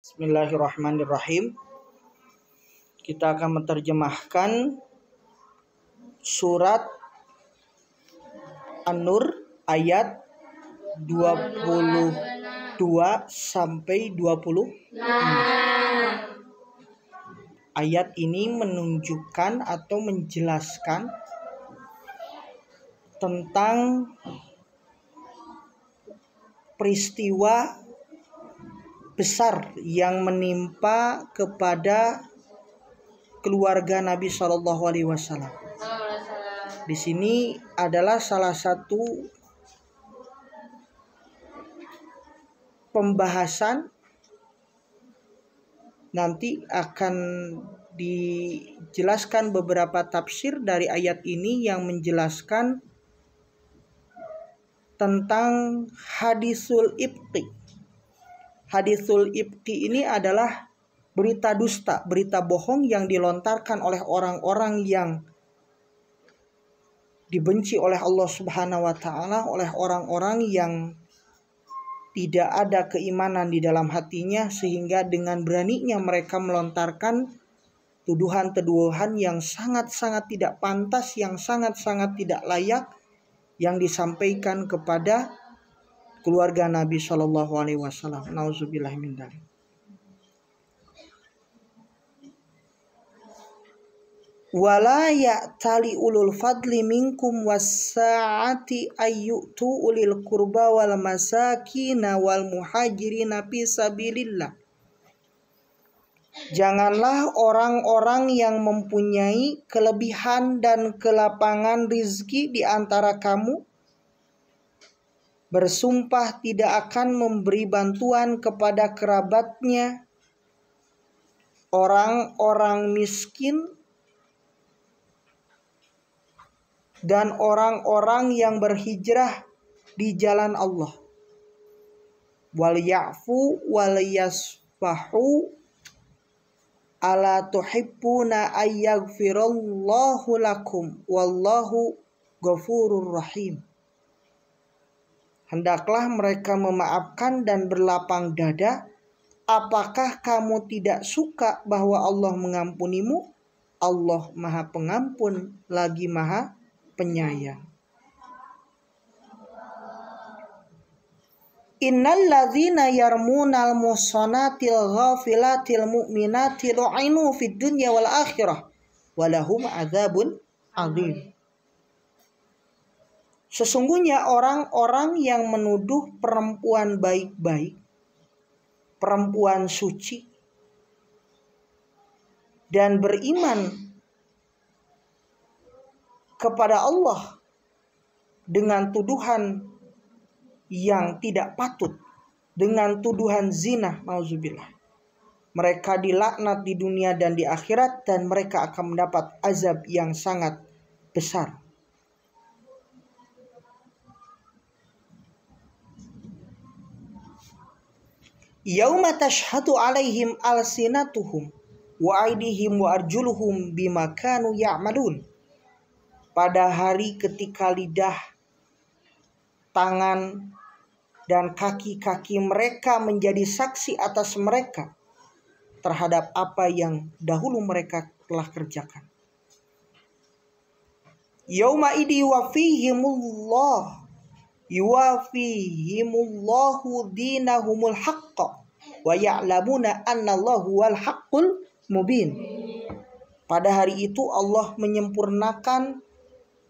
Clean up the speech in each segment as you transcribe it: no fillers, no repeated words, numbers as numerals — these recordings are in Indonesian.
Bismillahirrahmanirrahim. Kita akan menerjemahkan surat An-Nur ayat 22 sampai 26. Ayat ini menunjukkan atau menjelaskan tentang peristiwa besar yang menimpa kepada keluarga Nabi Shallallahu Alaihi Wasallam. Di sini adalah salah satu pembahasan, nanti akan dijelaskan beberapa tafsir dari ayat ini yang menjelaskan tentang hadisul ifki. Hadisul ifki ini adalah berita dusta, berita bohong yang dilontarkan oleh orang-orang yang dibenci oleh Allah Subhanahu wa taala, oleh orang-orang yang tidak ada keimanan di dalam hatinya, sehingga dengan beraninya mereka melontarkan tuduhan-tuduhan yang sangat-sangat tidak pantas, yang sangat-sangat tidak layak yang disampaikan kepada keluarga Nabi Shallallahu Alaihi Wasallam. Nauzubillah min dzalik. Wala ya'tali ulul fadli minkum was-sa'ati ayyutu ulil qurba wal masakin wal muhajirin fi sabilillah. Janganlah orang-orang yang mempunyai kelebihan dan kelapangan rizki di antara kamu bersumpah tidak akan memberi bantuan kepada kerabatnya, orang-orang miskin, dan orang-orang yang berhijrah di jalan Allah. Wal ya'fu wal yasfahu ala tuhibbuna ayyaghfirallahu lakum wallahu ghafurur rahim. Hendaklah mereka memaafkan dan berlapang dada. Apakah kamu tidak suka bahwa Allah mengampunimu? Allah Maha Pengampun lagi Maha Penyayang. Innal ladzina yarmunal muhsanatil ghafilatil mu'minati lu'inu fid dunya wal akhirah walahum adzabun adzim. Sesungguhnya orang-orang yang menuduh perempuan baik-baik, perempuan suci, dan beriman kepada Allah dengan tuduhan yang tidak patut, dengan tuduhan zina, nauzubillah. Mereka dilaknat di dunia dan di akhirat, dan mereka akan mendapat azab yang sangat besar. Yauma tashhadu alaihim alsinatuhum wa aydihim wa arjuluhum bima kanu ya'malun. Pada hari ketika lidah, tangan, dan kaki-kaki mereka menjadi saksi atas mereka terhadap apa yang dahulu mereka telah kerjakan. Yauma idi yuwafihimullahu dinahumul haqqa wa ya'lamuna annallahu wal haqqul mubin. Pada hari itu Allah menyempurnakan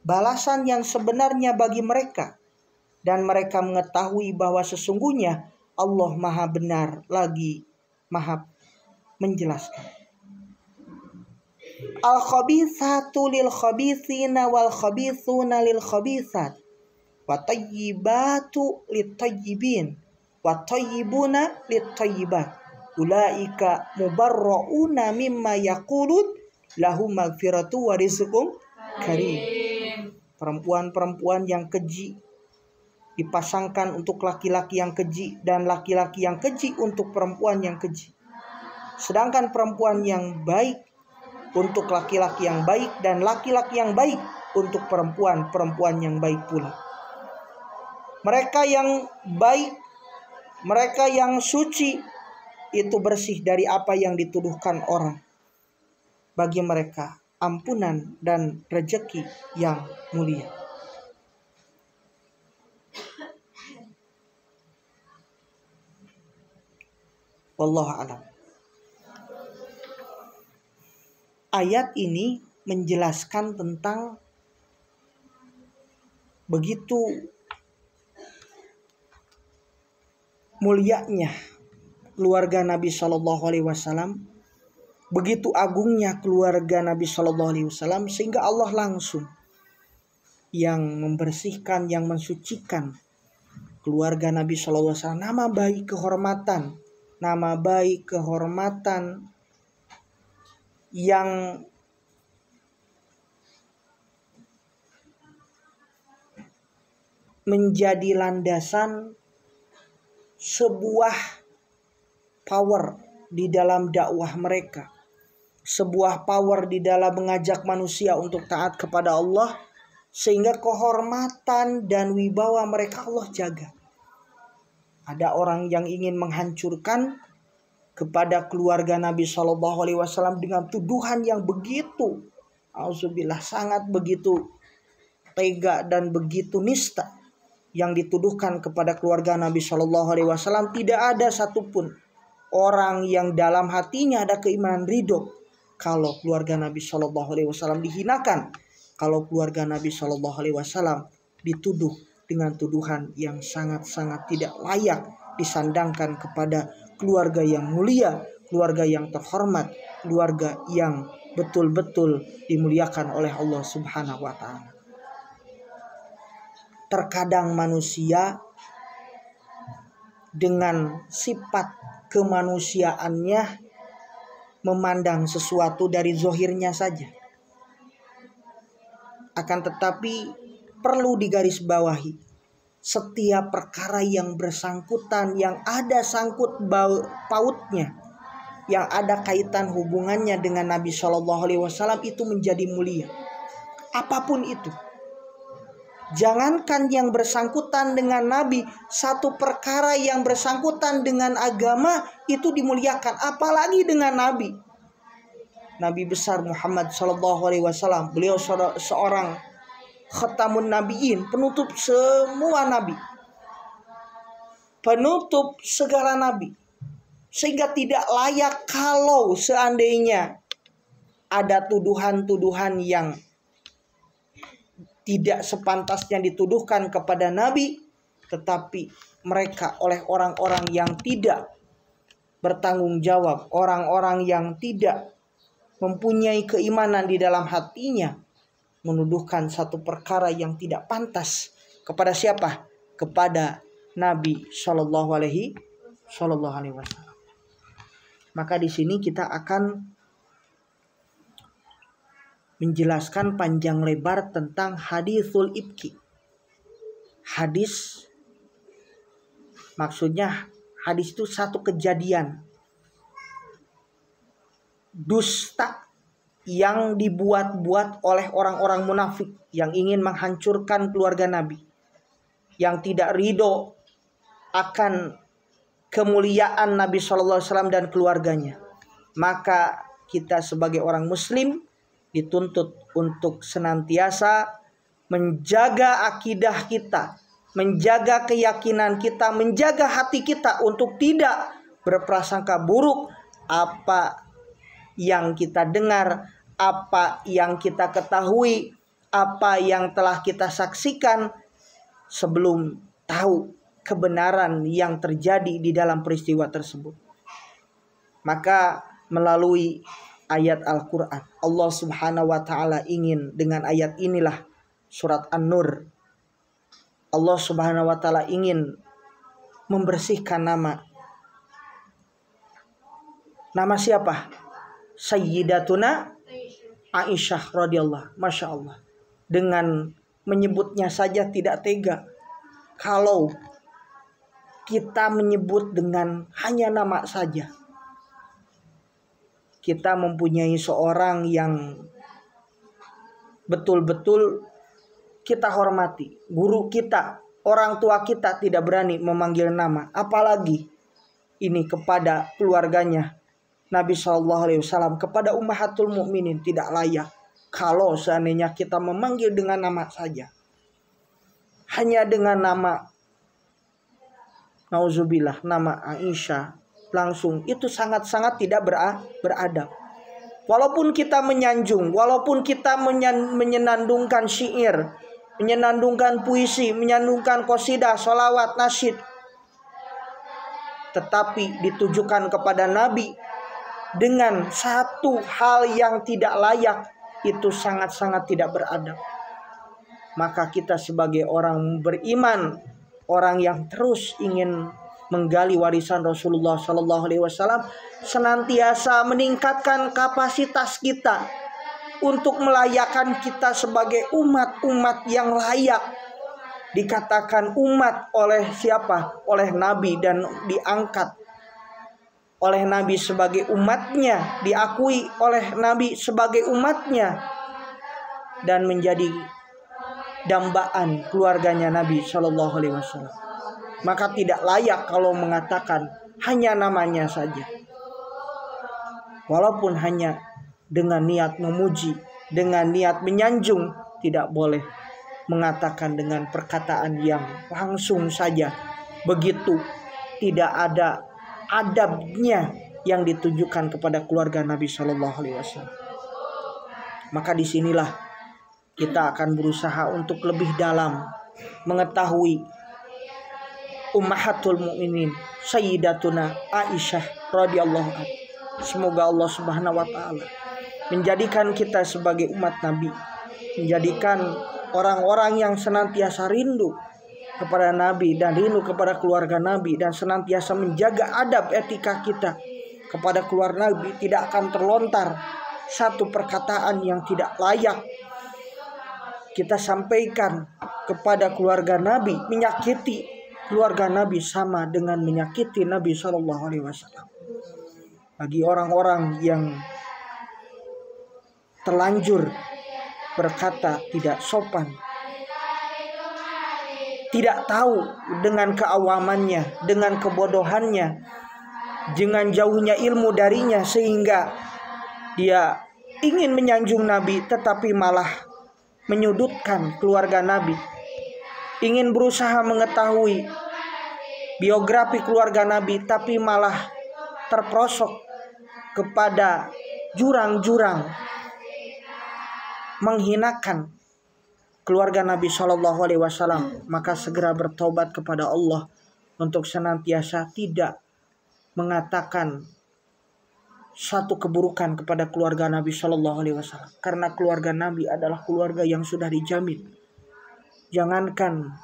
balasan yang sebenarnya bagi mereka, dan mereka mengetahui bahwa sesungguhnya Allah Maha benar lagi Maha menjelaskan. Al-khabithatu lil khabithina wal khabithuna lil khabithat wa tayyibatu lit tayyibin wa tayyibuna lit tayyibat ulaika mubarrauna mimma yaqulun lahum maghfiratu wa rizqun karim. Perempuan-perempuan yang keji dipasangkan untuk laki-laki yang keji, dan laki-laki yang keji untuk perempuan yang keji. Sedangkan perempuan yang baik untuk laki-laki yang baik, dan laki-laki yang baik untuk perempuan yang baik pula. Mereka yang baik, mereka yang suci, itu bersih dari apa yang dituduhkan orang. Bagi mereka ampunan dan rezeki yang mulia. Wallahu a'lam. Ayat ini menjelaskan tentang begitu mulianya keluarga Nabi Shallallahu Alaihi Wasallam, begitu agungnya keluarga Nabi Shallallahu Alaihi Wasallam, sehingga Allah langsung yang membersihkan, yang mensucikan keluarga Nabi Shallallahu Alaihi Wasallam. Nama baik kehormatan yang menjadi landasan sebuah power di dalam dakwah mereka, sebuah power di dalam mengajak manusia untuk taat kepada Allah, sehingga kehormatan dan wibawa mereka Allah jaga. Ada orang yang ingin menghancurkan kepada keluarga Nabi Shallallahu Alaihi Wasallam dengan tuduhan yang begitu, auzubillah, sangat begitu tega dan begitu nista yang dituduhkan kepada keluarga Nabi Shallallahu Alaihi Wasallam. Tidak ada satupun orang yang dalam hatinya ada keimanan ridho kalau keluarga Nabi Shallallahu Alaihi Wasallam dihinakan, kalau keluarga Nabi Shallallahu Alaihi Wasallam dituduh dengan tuduhan yang sangat-sangat tidak layak disandangkan kepada keluarga yang mulia, keluarga yang terhormat, keluarga yang betul-betul dimuliakan oleh Allah Subhanahu wa Ta'ala. Terkadang manusia dengan sifat kemanusiaannya memandang sesuatu dari zohirnya saja. Akan tetapi perlu digarisbawahi, setiap perkara yang bersangkutan, yang ada sangkut pautnya, yang ada kaitan hubungannya dengan Nabi Shallallahu Alaihi Wasallam itu menjadi mulia. Apapun itu, jangankan yang bersangkutan dengan Nabi, satu perkara yang bersangkutan dengan agama itu dimuliakan, apalagi dengan Nabi. Nabi besar Muhammad Shallallahu Alaihi Wasallam, beliau seorang khatamun nabiin, penutup semua nabi, penutup segala nabi, sehingga tidak layak kalau seandainya ada tuduhan-tuduhan yang tidak sepantasnya dituduhkan kepada Nabi, tetapi mereka oleh orang-orang yang tidak bertanggung jawab, orang-orang yang tidak mempunyai keimanan di dalam hatinya, menuduhkan satu perkara yang tidak pantas kepada siapa? Kepada Nabi Shallallahu Alaihi Wasallam. Maka di sini kita akan menjelaskan panjang lebar tentang haditsul ibki. Hadis, maksudnya hadis itu satu kejadian dusta yang dibuat-buat oleh orang-orang munafik yang ingin menghancurkan keluarga Nabi, yang tidak ridho akan kemuliaan Nabi Shallallahu Alaihi Wasallam dan keluarganya. Maka kita sebagai orang Muslim dituntut untuk senantiasa menjaga akidah kita, menjaga keyakinan kita, menjaga hati kita untuk tidak berprasangka buruk apa yang kita dengar, apa yang kita ketahui, apa yang telah kita saksikan sebelum tahu kebenaran yang terjadi di dalam peristiwa tersebut. Maka melalui ayat Al-Quran, Allah Subhanahu wa Ta'ala ingin dengan ayat inilah, surat An-Nur, Allah Subhanahu wa Ta'ala ingin membersihkan nama siapa? Sayyidatuna Aisyah radhiyallahu, masya Allah. Dengan menyebutnya saja tidak tega. Kalau kita menyebut dengan hanya nama saja, kita mempunyai seorang yang betul-betul kita hormati, guru kita, orang tua kita tidak berani memanggil nama, apalagi ini kepada keluarganya Nabi SAW, kepada ummahatul mukminin tidak layak kalau seandainya kita memanggil dengan nama saja. Hanya dengan nama, nauzubillah, nama Aisyah langsung, itu sangat-sangat tidak beradab. Walaupun kita menyanjung, walaupun kita menyenandungkan syair, menyenandungkan puisi, menyenandungkan qasidah, sholawat, nasyid, tetapi ditujukan kepada Nabi dengan satu hal yang tidak layak, itu sangat-sangat tidak beradab. Maka kita sebagai orang beriman, orang yang terus ingin menggali warisan Rasulullah SAW, senantiasa meningkatkan kapasitas kita untuk melayakkan kita sebagai umat yang layak dikatakan umat oleh siapa? Oleh Nabi, dan diangkat oleh Nabi sebagai umatnya, diakui oleh Nabi sebagai umatnya, dan menjadi dambaan keluarganya Nabi SAW. Maka tidak layak kalau mengatakan hanya namanya saja, walaupun hanya dengan niat memuji, dengan niat menyanjung. Tidak boleh mengatakan dengan perkataan yang langsung saja begitu, tidak ada adabnya yang ditujukan kepada keluarga Nabi SAW. Maka disinilah kita akan berusaha untuk lebih dalam mengetahui ummahatul mukminin Sayyidatuna Aisyah radhiyallahu anha. Semoga Allah Subhanahu wa taala menjadikan kita sebagai umat Nabi, menjadikan orang-orang yang senantiasa rindu kepada Nabi dan rindu kepada keluarga Nabi, dan senantiasa menjaga adab etika kita kepada keluarga Nabi. Tidak akan terlontar satu perkataan yang tidak layak kita sampaikan kepada keluarga Nabi. Menyakiti keluarga Nabi sama dengan menyakiti Nabi SAW. Bagi orang-orang yang terlanjur berkata tidak sopan, tidak tahu dengan keawamannya, dengan kebodohannya, dengan jauhnya ilmu darinya, sehingga dia ingin menyanjung Nabi tetapi malah menyudutkan keluarga Nabi, ingin berusaha mengetahui biografi keluarga Nabi tapi malah terperosok kepada jurang-jurang menghinakan keluarga Nabi SAW. Maka segera bertobat kepada Allah untuk senantiasa tidak mengatakan satu keburukan kepada keluarga Nabi SAW, karena keluarga Nabi adalah keluarga yang sudah dijamin. Jangankan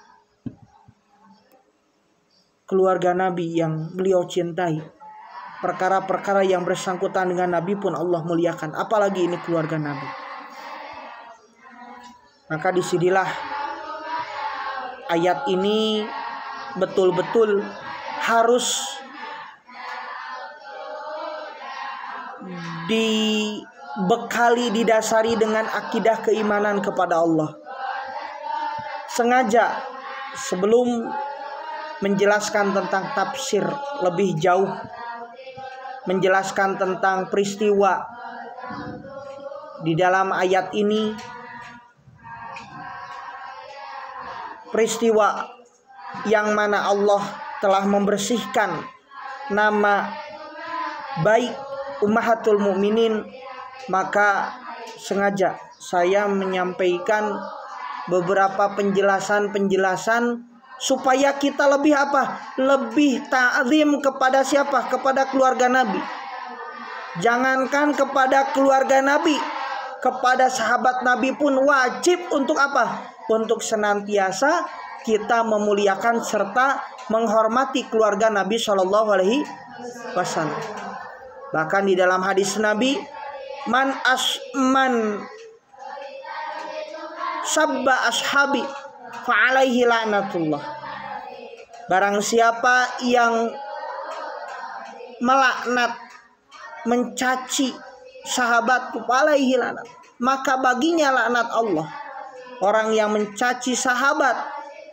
keluarga Nabi yang beliau cintai, perkara-perkara yang bersangkutan dengan Nabi pun Allah muliakan, apalagi ini keluarga Nabi. Maka disinilah ayat ini betul-betul harus dibekali, didasari dengan akidah keimanan kepada Allah. Sengaja sebelum menjelaskan tentang tafsir lebih jauh, menjelaskan tentang peristiwa di dalam ayat ini, peristiwa yang mana Allah telah membersihkan nama baik ummahatul mukminin, maka sengaja saya menyampaikan beberapa penjelasan supaya kita lebih apa? Lebih ta'zim kepada siapa? Kepada keluarga Nabi. Jangankan kepada keluarga Nabi, kepada sahabat Nabi pun wajib untuk apa? Untuk senantiasa kita memuliakan serta menghormati keluarga Nabi SAW. Bahkan di dalam hadis Nabi, man sabba ashabi fa'alaihi la'natullah. Barang siapa yang melaknat, mencaci sahabatku, fa'alaihi la'nat, maka baginya laknat Allah. Orang yang mencaci sahabat,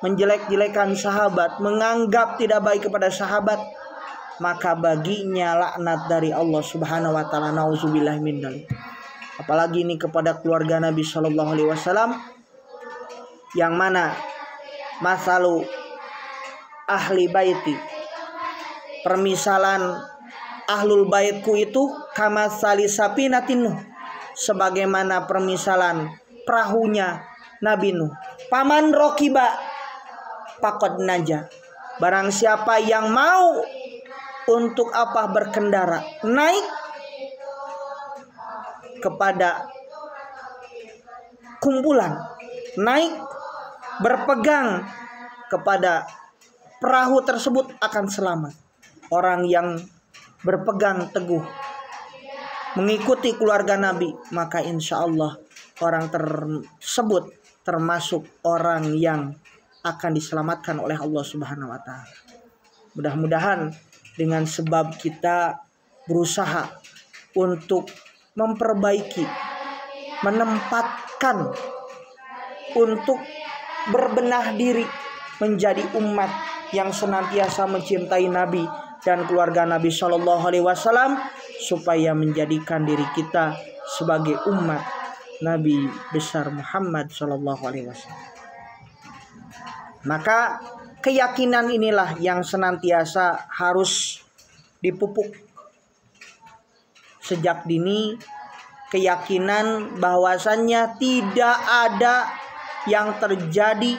menjelek-jelekan sahabat, menganggap tidak baik kepada sahabat, maka baginya laknat dari Allah Subhanahu wa taala. Nauzubillah min dzalik. Apalagi ini kepada keluarga Nabi Shallallahu alaihi wasallam, yang mana masalu ahli baiti, permisalan ahlul baitku itu kama salisapinatin Nuh, sebagaimana permisalan perahunya Nabi Nuh. Paman rokiba pakod naja, barang siapa yang mau untuk apa berkendara, naik kepada kumpulan, naik berpegang kepada perahu tersebut akan selamat. Orang yang berpegang teguh mengikuti keluarga Nabi, maka insya Allah orang tersebut termasuk orang yang akan diselamatkan oleh Allah Subhanahu wa taala. Mudah-mudahan dengan sebab kita berusaha untuk memperbaiki, menempatkan, untuk berbenah diri menjadi umat yang senantiasa mencintai Nabi dan keluarga Nabi Shallallahu alaihi wasallam, supaya menjadikan diri kita sebagai umat Nabi besar Muhammad Shallallahu alaihi wasallam. Maka keyakinan inilah yang senantiasa harus dipupuk sejak dini, keyakinan bahwasannya tidak ada yang terjadi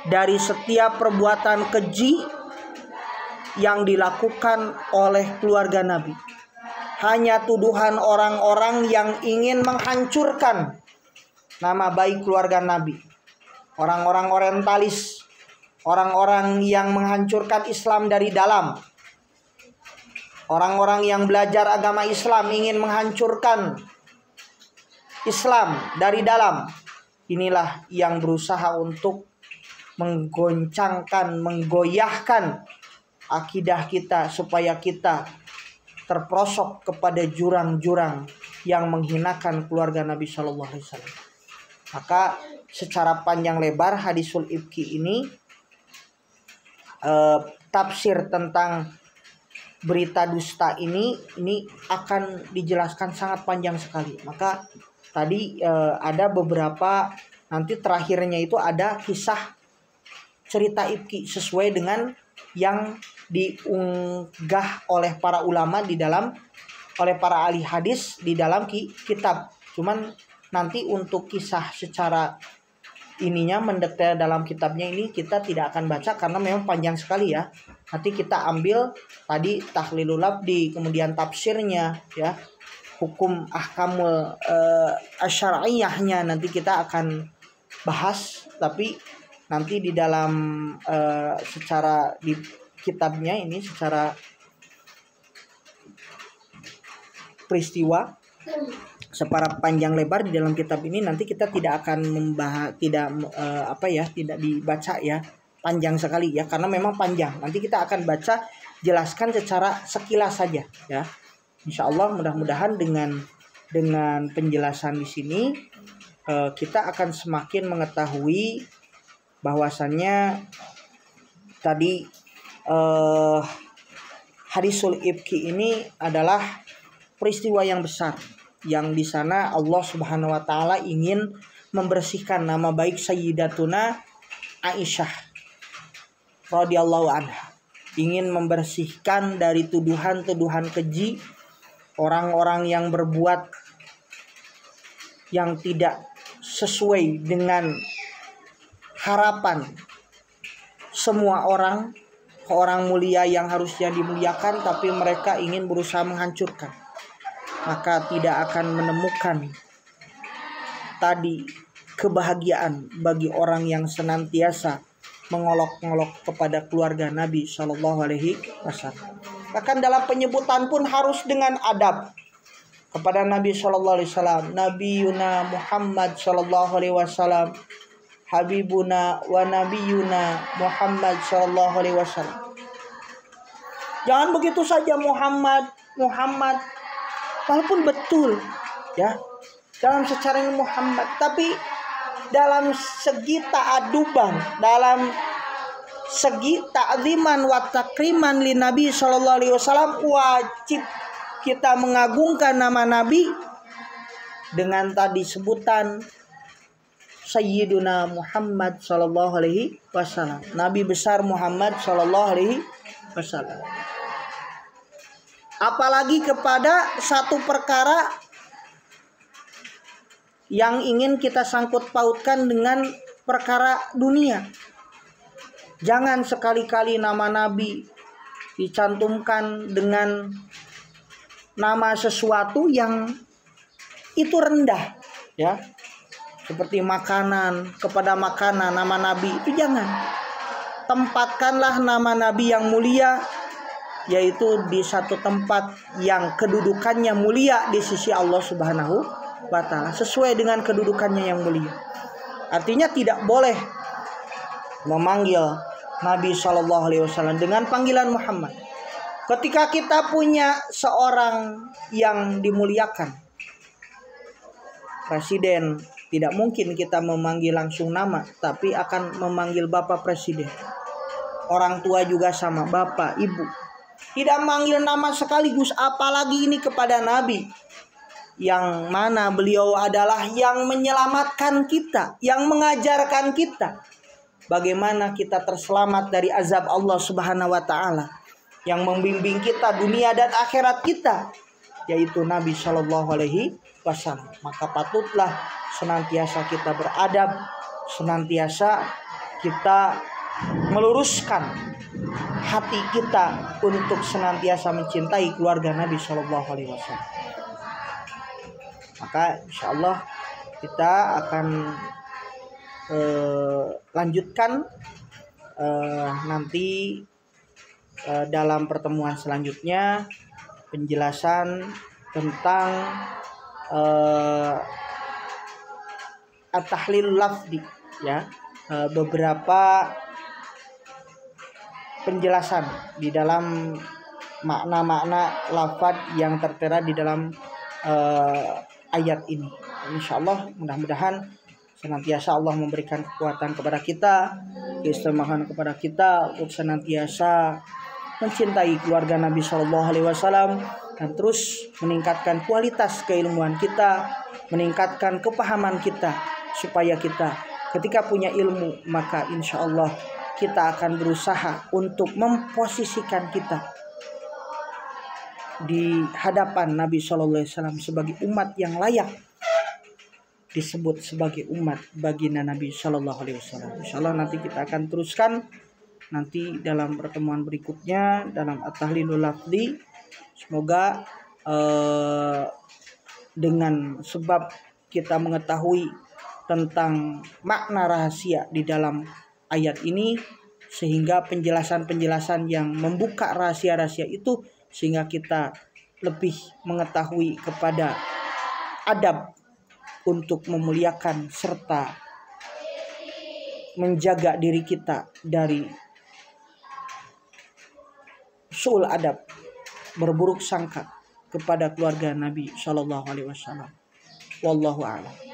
dari setiap perbuatan keji yang dilakukan oleh keluarga Nabi. Hanya tuduhan orang-orang yang ingin menghancurkan nama baik keluarga Nabi. Orang-orang orientalis, orang-orang yang menghancurkan Islam dari dalam. Orang-orang yang belajar agama Islam ingin menghancurkan Islam dari dalam. Inilah yang berusaha untuk menggoncangkan, menggoyahkan akidah kita, supaya kita terperosok kepada jurang-jurang yang menghinakan keluarga Nabi Shallallahu alaihi wasallam. Maka secara panjang lebar hadisul ifki ini, tafsir tentang berita dusta ini akan dijelaskan sangat panjang sekali. Maka tadi ada beberapa, nanti terakhirnya itu ada kisah cerita ifki sesuai dengan yang diunggah oleh para ulama di dalam, oleh para ahli hadis di dalam kitab. Cuman nanti untuk kisah secara ininya mendetail dalam kitabnya ini kita tidak akan baca karena memang panjang sekali ya. Nanti kita ambil tadi tahlilul labdi, kemudian tafsirnya ya, hukum ahkamul asyariyahnya nanti kita akan bahas, tapi nanti di dalam secara di kitabnya ini secara peristiwa secara panjang lebar di dalam kitab ini nanti kita tidak akan membahas, tidak tidak dibaca ya, panjang sekali ya, karena memang panjang. Nanti kita akan baca, jelaskan secara sekilas saja ya. Insya Allah mudah-mudahan dengan penjelasan di sini kita akan semakin mengetahui bahwasannya tadi hadisul ifki ini adalah peristiwa yang besar, yang di sana Allah Subhanahu wa taala ingin membersihkan nama baik Sayyidatuna Aisyah radhiyallahu anha, ingin membersihkan dari tuduhan-tuduhan keji orang-orang yang berbuat yang tidak sesuai dengan harapan semua orang mulia yang harusnya dimuliakan, tapi mereka ingin berusaha menghancurkan. Maka tidak akan menemukan tadi kebahagiaan bagi orang yang senantiasa mengolok-ngolok kepada keluarga Nabi Shallallahu alaihi wasallam. Bahkan dalam penyebutan pun harus dengan adab kepada Nabi Shallallahu alaihi wasallam. Nabiyuna Muhammad Shallallahu alaihi wasallam, Habibuna wa Nabiyuna Muhammad Shallallahu alaihi wasallam. Jangan begitu saja Muhammad, walaupun betul ya dalam secara Muhammad, tapi dalam segi ta'aduban, dalam segi ta'ziman wa takriman li Nabi sallallahu alaihi wasallam, wajib kita mengagungkan nama Nabi dengan tadi sebutan Sayyiduna Muhammad sallallahu alaihi wasallam. Nabi besar Muhammad sallallahu alaihi wasallam. Apalagi kepada satu perkara yang ingin kita sangkut pautkan dengan perkara dunia. Jangan sekali-kali nama Nabi dicantumkan dengan nama sesuatu yang itu rendah, ya. Seperti makanan, kepada makanan nama Nabi itu jangan. Tempatkanlah nama Nabi yang mulia, yaitu di satu tempat yang kedudukannya mulia di sisi Allah Subhanahu wa ta'ala, sesuai dengan kedudukannya yang mulia. Artinya tidak boleh memanggil Nabi Shallallahu Alaihi Wasallam dengan panggilan Muhammad. Ketika kita punya seorang yang dimuliakan, presiden, tidak mungkin kita memanggil langsung nama, tapi akan memanggil Bapak Presiden. Orang tua juga sama, Bapak, Ibu. Tidak memanggil nama sekaligus, apalagi ini kepada Nabi, yang mana beliau adalah yang menyelamatkan kita, yang mengajarkan kita bagaimana kita terselamat dari azab Allah Subhanahu wa ta'ala, yang membimbing kita dunia dan akhirat kita, yaitu Nabi Shallallahu Alaihi Wasallam. Maka patutlah senantiasa kita beradab, senantiasa kita meluruskan hati kita untuk senantiasa mencintai keluarga Nabi Shallallahu Alaihi Wasallam. Maka insya Allah kita akan lanjutkan nanti dalam pertemuan selanjutnya penjelasan tentang at-tahlil lafzi, ya, beberapa penjelasan di dalam makna-makna lafaz yang tertera di dalam ayat ini. Insyaallah, mudah-mudahan senantiasa Allah memberikan kekuatan kepada kita, keistimewahan kepada kita untuk senantiasa mencintai keluarga Nabi Shallallahu Alaihi Wasallam dan terus meningkatkan kualitas keilmuan kita, meningkatkan kepahaman kita, supaya kita ketika punya ilmu maka insya Allah kita akan berusaha untuk memposisikan kita di hadapan Nabi Shallallahu Alaihi Wasallam sebagai umat yang layak disebut sebagai umat baginda Nabi Shallallahu Alaihi Wasallam. Insya Allah nanti kita akan teruskan nanti dalam pertemuan berikutnya dalam at-tahlilul lafzi. Semoga dengan sebab kita mengetahui tentang makna rahasia di dalam ayat ini, sehingga penjelasan-penjelasan yang membuka rahasia-rahasia itu, sehingga kita lebih mengetahui kepada adab untuk memuliakan serta menjaga diri kita dari su'ul adab, berburuk sangka kepada keluarga Nabi Shallallahu Alaihi Wasallam. Wallahu a'lam.